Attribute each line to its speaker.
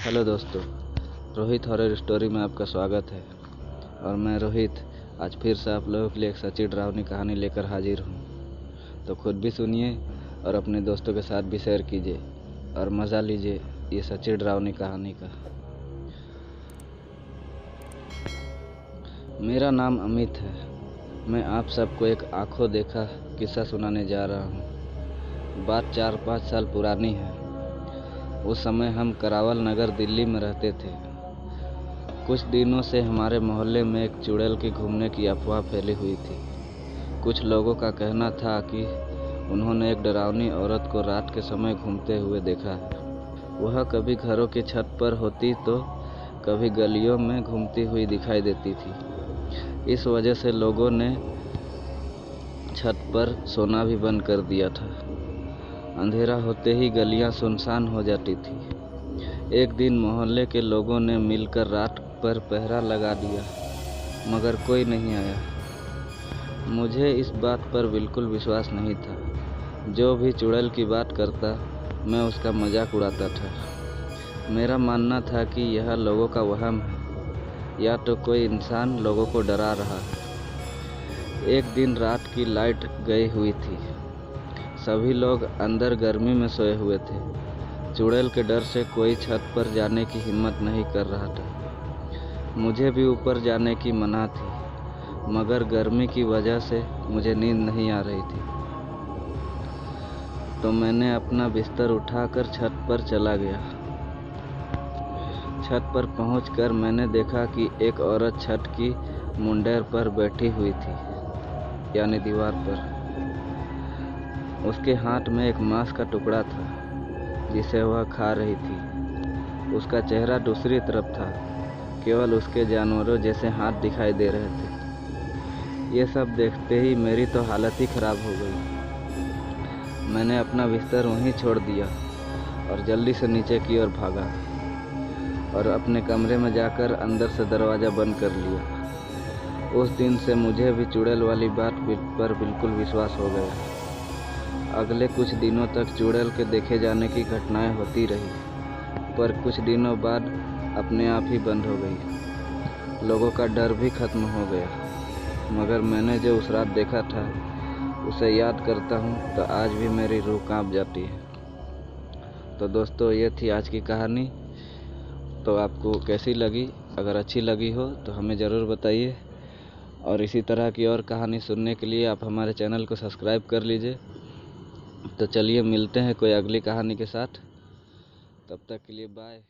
Speaker 1: Hello दोस्तों, Rohit horror story में आपका स्वागत है। और मैं रोहित आज फिर से आप लोगों के लिए एक सच्ची डरावनी कहानी लेकर हाजिर हूँ। तो खुद भी सुनिए और अपने दोस्तों के साथ भी शेयर कीजिए और मज़ा लीजिए ये सच्ची डरावनी कहानी का। मेरा नाम अमित है। मैं आप सबको एक आंखों देखा किस्सा सुनाने जा रहा हूँ। बात 4-5 साल पुरानी है। उस समय हम करावल नगर दिल्ली में रहते थे। कुछ दिनों से हमारे मोहल्ले में एक चुड़ैल के घूमने की अफवाह फैली हुई थी। कुछ लोगों का कहना था कि उन्होंने एक डरावनी औरत को रात के समय घूमते हुए देखा है। वह कभी घरों की छत पर होती तो कभी गलियों में घूमती हुई दिखाई देती थी। इस वजह से लोगों ने छत पर सोना भी बंद कर दिया था। अंधेरा होते ही गलियां सुनसान हो जाती थी। एक दिन मोहल्ले के लोगों ने मिलकर रात पर पहरा लगा दिया, मगर कोई नहीं आया। मुझे इस बात पर बिल्कुल विश्वास नहीं था। जो भी चुड़ैल की बात करता, मैं उसका मजाक उड़ाता था। मेरा मानना था कि यह लोगों का वहम है, या तो कोई इंसान लोगों को डरा रहा है। एक दिन रात की लाइट गई हुई थी। सभी लोग अंदर गर्मी में सोए हुए थे। चुड़ैल के डर से कोई छत पर जाने की हिम्मत नहीं कर रहा था। मुझे भी ऊपर जाने की मना थी, मगर गर्मी की वजह से मुझे नींद नहीं आ रही थी। तो मैंने अपना बिस्तर उठाकर छत पर चला गया। छत पर पहुंचकर मैंने देखा कि एक औरत छत की मुंडेर पर बैठी हुई थी, यानी दीवार पर। उसके हाथ में एक मांस का टुकड़ा था जिसे वह खा रही थी। उसका चेहरा दूसरी तरफ था, केवल उसके जानवरों जैसे हाथ दिखाई दे रहे थे। ये सब देखते ही मेरी तो हालत ही खराब हो गई। मैंने अपना बिस्तर वहीं छोड़ दिया और जल्दी से नीचे की ओर भागा और अपने कमरे में जाकर अंदर से दरवाज़ा बंद कर लिया। उस दिन से मुझे भी चुड़ैल वाली बात पर बिल्कुल विश्वास हो गया। अगले कुछ दिनों तक चुड़ैल के देखे जाने की घटनाएं होती रही, पर कुछ दिनों बाद अपने आप ही बंद हो गई। लोगों का डर भी खत्म हो गया। मगर मैंने जो उस रात देखा था, उसे याद करता हूँ तो आज भी मेरी रूह कांप जाती है। तो दोस्तों, ये थी आज की कहानी। तो आपको कैसी लगी? अगर अच्छी लगी हो तो हमें ज़रूर बताइए। और इसी तरह की और कहानी सुनने के लिए आप हमारे चैनल को सब्सक्राइब कर लीजिए। तो चलिए मिलते हैं कोई अगली कहानी के साथ। तब तक के लिए बाय।